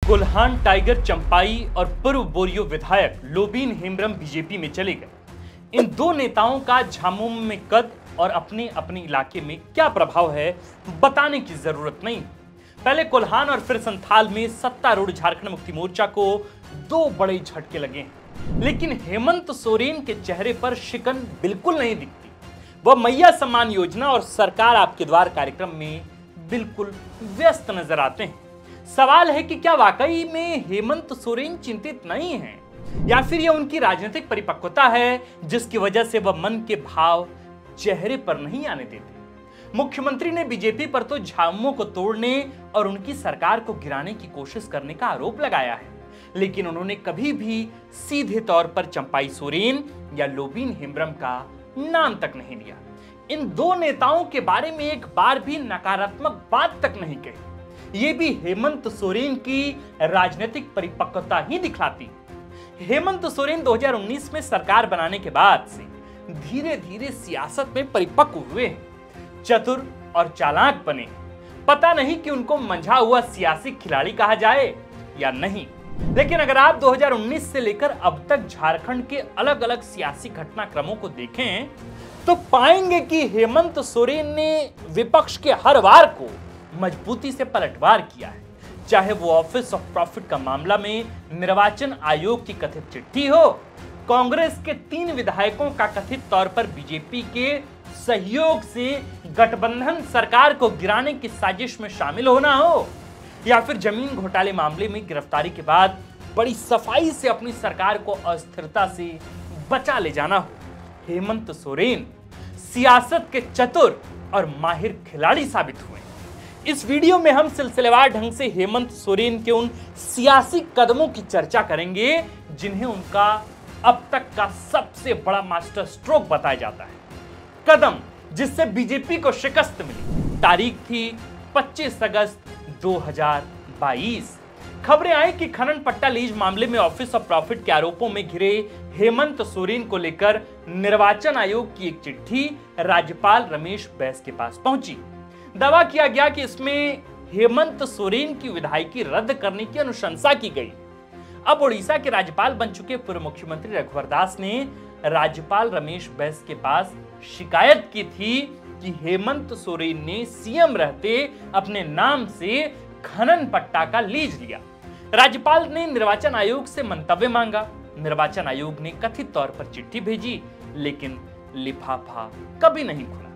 Kolhan tiger Champai और पूर्व बोरियो विधायक लोबीन हेम्ब्रम बीजेपी में चले गए। इन दो नेताओं का झामुमो में कद और अपने अपने इलाके में क्या प्रभाव है बताने की जरूरत नहीं। पहले कोल्हान और फिर संथाल में सत्तारूढ़ झारखंड मुक्ति मोर्चा को दो बड़े झटके लगे हैं, लेकिन हेमंत सोरेन के चेहरे पर शिकन बिल्कुल नहीं दिखती। वह मैया सम्मान योजना और सरकार आपके द्वार कार्यक्रम में बिल्कुल व्यस्त नजर आते हैं। सवाल है कि क्या वाकई में हेमंत सोरेन चिंतित नहीं हैं, या फिर यह उनकी राजनीतिक परिपक्वता है जिसकी वजह से वह मन के भाव चेहरे पर नहीं आने देते। मुख्यमंत्री ने बीजेपी पर तो झामुमो को तोड़ने और उनकी सरकार को गिराने की कोशिश करने का आरोप लगाया है, लेकिन उन्होंने कभी भी सीधे तौर पर चंपाई सोरेन या लोबीन हेम्ब्रम का नाम तक नहीं लिया। इन दो नेताओं के बारे में एक बार भी नकारात्मक बात तक नहीं कही। ये भी हेमंत सोरेन की राजनीतिक परिपक्वता ही दिखलाती। हेमंत सोरेन 2019 में सरकार बनाने के बाद से धीरे धीरे सियासत में परिपक्व हुए हैं, चतुर और चालाक बने। पता नहीं कि उनको मंझा हुआ सियासी खिलाड़ी कहा जाए या नहीं, लेकिन अगर आप 2019 से लेकर अब तक झारखंड के अलग अलग सियासी घटनाक्रमों को देखें तो पाएंगे कि हेमंत सोरेन ने विपक्ष के हर वार को मजबूती से पलटवार किया है। चाहे वो ऑफिस ऑफ प्रॉफिट का मामला में निर्वाचन आयोग की कथित चिट्ठी हो, कांग्रेस के 3 विधायकों का कथित तौर पर बीजेपी के सहयोग से गठबंधन सरकार को गिराने की साजिश में शामिल होना हो, या फिर जमीन घोटाले मामले में गिरफ्तारी के बाद बड़ी सफाई से अपनी सरकार को अस्थिरता से बचा ले जाना हो। हेमंत सोरेन सियासत के चतुर और माहिर खिलाड़ी साबित हुए। इस वीडियो में हम सिलसिलेवार ढंग से हेमंत सोरेन के उन सियासी कदमों की चर्चा करेंगे जिन्हें उनका अब तक का सबसे बड़ा मास्टर स्ट्रोक बताया जाता है। कदम जिससे बीजेपी को शिकस्त मिली। तारीख थी 25 अगस्त 2022। खबरें आई कि खनन पट्टा लीज मामले में ऑफिस ऑफ प्रॉफिट के आरोपों में घिरे हेमंत सोरेन को लेकर निर्वाचन आयोग की एक चिट्ठी राज्यपाल रमेश बैस के पास पहुंची। दावा किया गया कि इसमें हेमंत सोरेन की विधायकी रद्द करने की अनुशंसा की गई। अब ओडिशा के राज्यपाल बन चुके पूर्व मुख्यमंत्री रघुवर दास ने राज्यपाल रमेश बैस के पास शिकायत की थी कि हेमंत सोरेन ने सीएम रहते अपने नाम से खनन पट्टा का लीज लिया। राज्यपाल ने निर्वाचन आयोग से मंतव्य मांगा। निर्वाचन आयोग ने कथित तौर पर चिट्ठी भेजी, लेकिन लिफाफा कभी नहीं खुला।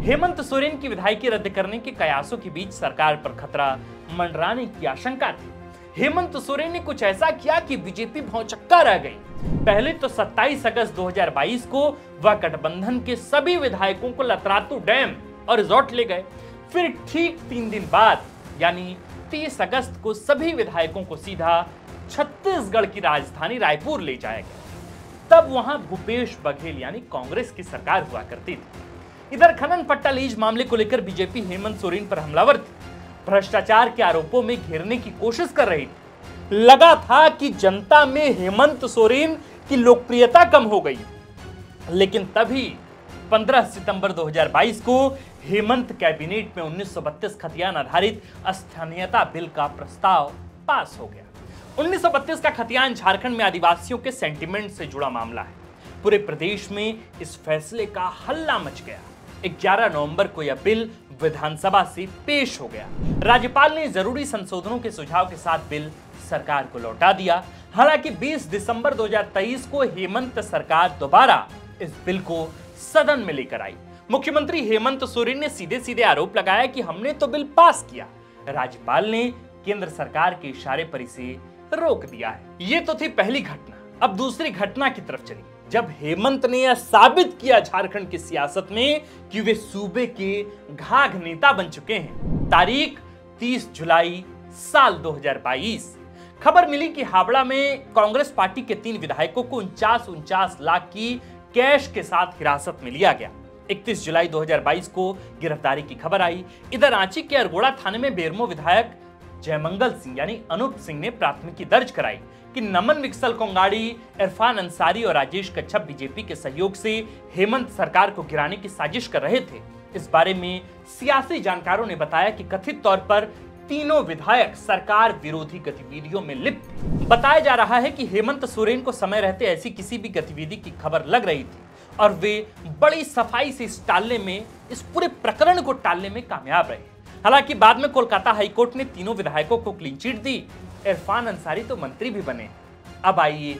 हेमंत सोरेन की विधायकी रद्द करने के कयासों के बीच सरकार पर खतरा मंडराने की आशंका थी। हेमंत सोरेन ने कुछ ऐसा किया कि बीजेपी भौचक्का रह गई। पहले तो 27 अगस्त 2022 को वह गठबंधन के सभी विधायकों को लतरातू डैम और रिजॉर्ट ले गए। फिर ठीक 3 दिन बाद यानी 30 अगस्त को सभी विधायकों को सीधा छत्तीसगढ़ की राजधानी रायपुर ले जाया गया। तब वहां भूपेश बघेल यानी कांग्रेस की सरकार हुआ करती थी। इधर खनन पट्टा लीज मामले को लेकर बीजेपी हेमंत सोरेन पर हमलावर थी। भ्रष्टाचार के आरोपों में घेरने की कोशिश कर रही थी। लगा था कि जनता में हेमंत सोरेन की लोकप्रियता कम हो गई, लेकिन तभी 15 सितंबर 2022 को हेमंत कैबिनेट में 1932 खतियान आधारित स्थानीयता बिल का प्रस्ताव पास हो गया। 1932 का खतियान झारखंड में आदिवासियों के सेंटिमेंट से जुड़ा मामला है। पूरे प्रदेश में इस फैसले का हल्ला मच गया। 11 नवंबर को यह बिल विधानसभा से पेश हो गया। राज्यपाल ने जरूरी संशोधनों के सुझाव के साथ बिल सरकार को लौटा दिया। हालांकि 20 दिसंबर 2023 को हेमंत सरकार दोबारा इस बिल को सदन में लेकर आई। मुख्यमंत्री हेमंत सोरेन ने सीधे सीधे आरोप लगाया कि हमने तो बिल पास किया। राज्यपाल ने केंद्र सरकार के इशारे पर इसे रोक दिया है। ये तो थी पहली घटना। अब दूसरी घटना की तरफ चलिए। जब हेमंत ने यह साबित किया झारखंड की सियासत में कि वे सूबे के घाघ नेता बन चुके हैं। तारीख 30 जुलाई साल 2022। खबर मिली कि हावड़ा में कांग्रेस पार्टी के 3 विधायकों को 49 लाख की कैश के साथ हिरासत में लिया गया। 31 जुलाई 2022 को गिरफ्तारी की खबर आई। इधर रांची के अरगोड़ा थाने में बेरमो विधायक जयमंगल सिंह यानी अनूप सिंह ने प्राथमिकी दर्ज कराई कि नमन विक्सल कोंगाड़ी, इरफान अंसारी और राजेश कच्छप बीजेपी के सहयोग से हेमंत सरकार को गिराने की साजिश कर रहे थे। इस बारे में सियासी जानकारों ने बताया कि कथित तौर पर तीनों विधायक सरकार विरोधी गतिविधियों में लिप्त थे। बताया जा रहा है कि हेमंत सोरेन को समय रहते ऐसी किसी भी गतिविधि की खबर लग रही थी और वे बड़ी सफाई से इस पूरे प्रकरण को टालने में कामयाब रहे। हालांकि बाद में कोलकाता हाईकोर्ट ने तीनों विधायकों को क्लीन चिट दी। इरफान अंसारी तो मंत्री भी बने। अब आइए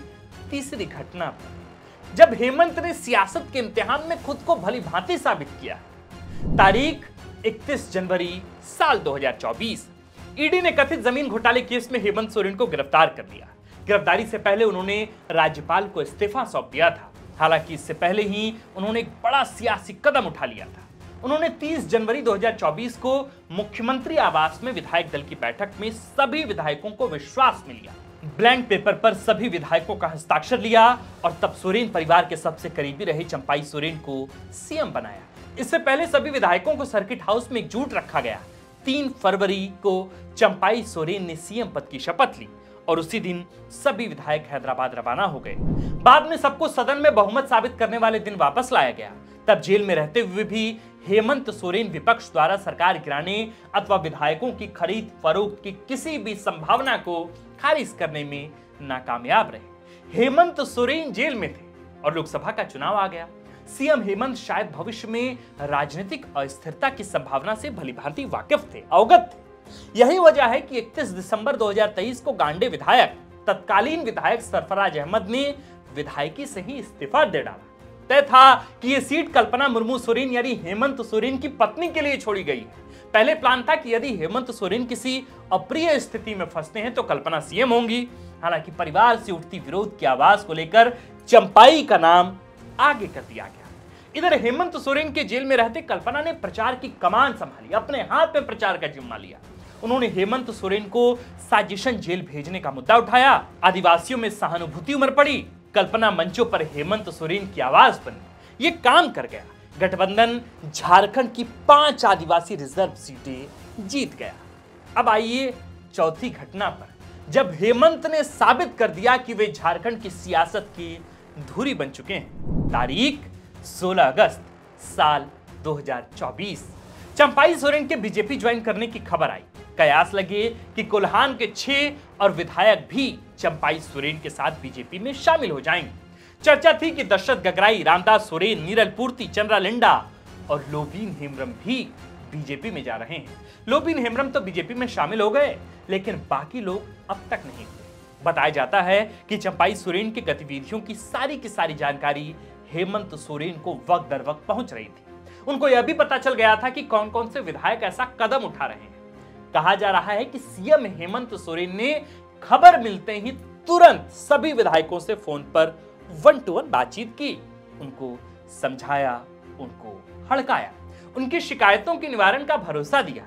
तीसरी घटना पर, जब हेमंत ने सियासत के इम्तिहान में खुद को भली भांति साबित किया। तारीख 31 जनवरी साल 2024। ईडी ने कथित जमीन घोटाले केस में हेमंत सोरेन को गिरफ्तार कर लिया। गिरफ्तारी से पहले उन्होंने राज्यपाल को इस्तीफा सौंप दिया था। हालांकि इससे पहले ही उन्होंने एक बड़ा सियासी कदम उठा लिया था। उन्होंने 30 जनवरी 2024 को मुख्यमंत्री आवास में विधायक दल की बैठक में सभी विधायकों को विश्वास में लिया। ब्लैंक पेपर पर सभी विधायकों का हस्ताक्षर लिया और तब सोरेन परिवार के सबसे करीबी रहे चंपाई सोरेन को सीएम बनाया। इससे पहले सभी विधायकों को सर्किट हाउस में एकजुट रखा गया। 3 फरवरी को चंपाई सोरेन ने सीएम पद की शपथ ली और उसी दिन सभी विधायक हैदराबाद रवाना हो गए। बाद में सबको सदन में बहुमत साबित करने वाले दिन वापस लाया गया। तब जेल में रहते हुए भी हेमंत सोरेन विपक्ष द्वारा सरकार गिराने अथवा विधायकों की खरीद फरोख्त की किसी भी संभावना को खारिज करने में नाकामयाब रहे। हेमंत सोरेन जेल में थे और लोकसभा का चुनाव आ गया। सीएम हेमंत शायद भविष्य में राजनीतिक अस्थिरता की संभावना से भलीभांति वाकिफ थे, अवगत थे। यही वजह है कि 31 दिसंबर 2023 को गांडे विधायक तत्कालीन विधायक सरफराज अहमद ने विधायकी से ही इस्तीफा दे डाला। तय था कि यह सीट कल्पना मुर्मू सोरेन यानी हेमंत सोरेन की पत्नी के लिए छोड़ी गई है। पहले प्लान था कि यदि हेमंत सोरेन किसी अप्रिय स्थिति में फंसते हैं तो कल्पना सीएम होंगी। हालांकि परिवार से उठती विरोध की आवाज को लेकर चंपाई का नाम आगे कर दिया गया। इधर हेमंत सोरेन के जेल में रहते कल्पना ने प्रचार की कमान संभाली, अपने हाथ में प्रचार का जिम्मा लिया। उन्होंने हेमंत सोरेन को साजिशन जेल भेजने का मुद्दा उठाया। आदिवासियों में सहानुभूति उमड़ पड़ी। कल्पना मंचों पर हेमंत सोरेन की आवाज बनी। ये काम कर गया। गठबंधन झारखंड की 5 आदिवासी रिजर्व सीटें जीत गया। अब आइए चौथी घटना पर, जब हेमंत ने साबित कर दिया कि वे झारखंड की सियासत की धुरी बन चुके हैं। तारीख 16 अगस्त साल 2024। चंपाई सोरेन के बीजेपी ज्वाइन करने की खबर आई। कयास लगे कि कोल्हान के 6 और विधायक भी चंपाई सोरेन के साथ बीजेपी में शामिल हो जाएंगे। चर्चा थी कि दशरथ गगराई, रामदास सोरेन, नीरल पूर्ति, चंद्रा लिंडा और लोबीन हेम्ब्रम भी बीजेपी में जा रहे हैं। लोबीन हेम्ब्रम तो बीजेपी में शामिल हो गए, लेकिन बाकी लोग अब तक नहीं हुए। बताया जाता है कि चंपाई सोरेन की गतिविधियों की सारी जानकारी हेमंत सोरेन को वक्त दर वक्त पहुंच रही थी। उनको यह भी पता चल गया था कि कौन कौन से विधायक ऐसा कदम उठा रहे हैं। कहा जा रहा है कि सीएम हेमंत सोरेन ने खबर मिलते ही तुरंत सभी विधायकों से फोन पर 1 to 1 बातचीत की, उनको समझाया, उनको हड़काया, उनकी शिकायतों के निवारण का भरोसा दिया।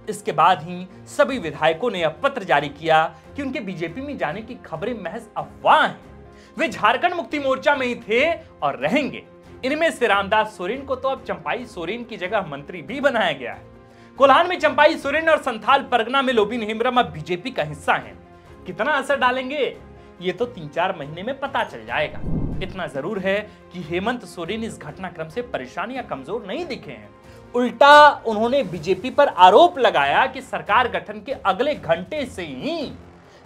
इसके बाद ही सभी विधायकों ने पत्र जारी किया कि उनके बीजेपी में जाने की खबरें महज अफवाह हैं। वे झारखंड मुक्ति मोर्चा में ही थे और रहेंगे। इनमें से रामदास सोरेन को तो अब चंपाई सोरेन की जगह मंत्री भी बनाया गया है। कोल्हान में चंपाई सोरेन और संथाल परगना में लोबीन हेम्ब्रम अब बीजेपी का हिस्सा हैं। कितना असर डालेंगे ये तो 3-4 महीने में पता चल जाएगा। इतना जरूर है कि हेमंत सोरेन इस घटनाक्रम से परेशान या कमजोर नहीं दिखे हैं। उल्टा उन्होंने बीजेपी पर आरोप लगाया कि सरकार गठन के अगले घंटे से ही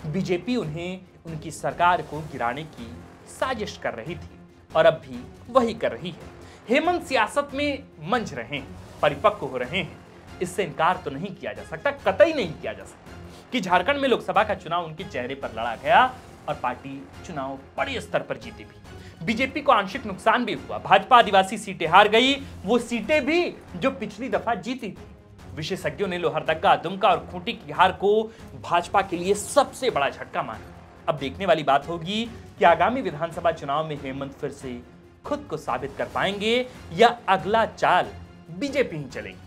बीजेपी उनकी सरकार को गिराने की साजिश कर रही थी और अब भी वही कर रही है। हेमंत सियासत में मंझ रहे हैं, परिपक्व हो रहे हैं। इससे इनकार तो नहीं किया जा सकता, कतई नहीं किया जा सकता कि झारखंड में लोकसभा का चुनाव उनके चेहरे पर लड़ा गया और पार्टी चुनाव बड़े स्तर पर जीती भी। बीजेपी को आंशिक नुकसान भी हुआ। भाजपा आदिवासी सीटें हार गई, वो सीटें भी जो पिछली दफा जीती थी। विशेषज्ञों ने लोहरदगा, दुमका और खूंटी की हार को भाजपा के लिए सबसे बड़ा झटका माना। अब देखने वाली बात होगी कि आगामी विधानसभा चुनाव में हेमंत फिर से खुद को साबित कर पाएंगे या अगला चाल बीजेपी ही चलेगी।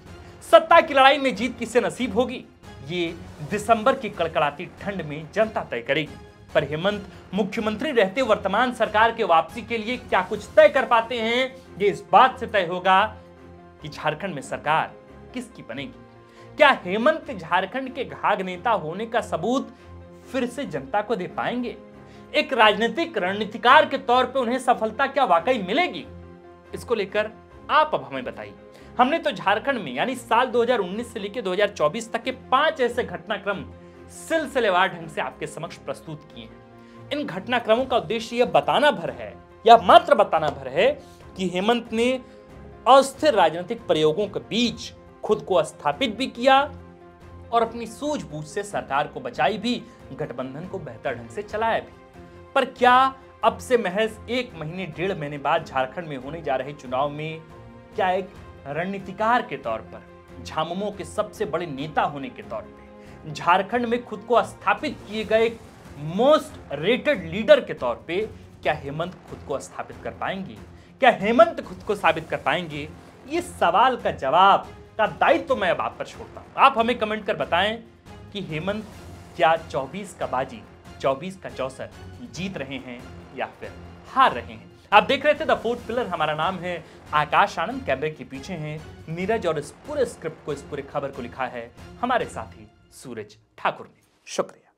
सत्ता की लड़ाई में जीत किसे नसीब होगी, ये दिसंबर की कड़कड़ाती ठंड में जनता तय करेगी। पर हेमंत मुख्यमंत्री रहते वर्तमान सरकार के वापसी के लिए क्या कुछ तय कर पाते हैं, ये इस बात से तय होगा कि झारखंड में सरकार किसकी बनेगी। क्या हेमंत झारखंड के घाघ नेता होने का सबूत फिर से जनता को दे पाएंगे? एक राजनीतिक रणनीतिकार के तौर पे उन्हें सफलता क्या वाकई मिलेगी? इसको लेकर आप अब हमें बताइए। हमने तो झारखंड में यानी साल 2019 से लेकर 2024 तक के 5 ऐसे घटनाक्रम सिलसिलेवार ढंग से आपके समक्ष प्रस्तुत किए हैं। इन घटनाक्रमों का उद्देश्य यह बताना भर है या मात्र बताना भर है कि हेमंत ने अस्थिर राजनीतिक प्रयोगों के बीच खुद को स्थापित भी किया और अपनी सूझबूझ से सरकार को बचाई भी, गठबंधन को बेहतर ढंग से चलाया भी। पर क्या अब से महज 1 महीने 1.5 महीने बाद झारखंड में होने जा रहे चुनाव में क्या एक रणनीतिकार के तौर पर, झामुमो के सबसे बड़े नेता होने के तौर पे, झारखंड में खुद को स्थापित किए गए मोस्ट रेटेड लीडर के तौर पे क्या हेमंत खुद को स्थापित कर पाएंगे? क्या हेमंत खुद को साबित कर पाएंगे? इस सवाल का जवाब का दायित्व तो मैं अब आप पर छोड़ता हूं। आप हमें कमेंट कर बताएं कि हेमंत क्या 24 का बाजी 24 का 64 जीत रहे हैं या फिर हार रहे हैं। आप देख रहे थे द फोर्थ पिलर। हमारा नाम है आकाश आनंद। कैमरे के पीछे हैं नीरज और इस पूरे स्क्रिप्ट को, इस पूरे खबर को लिखा है हमारे साथी सूरज ठाकुर ने। शुक्रिया।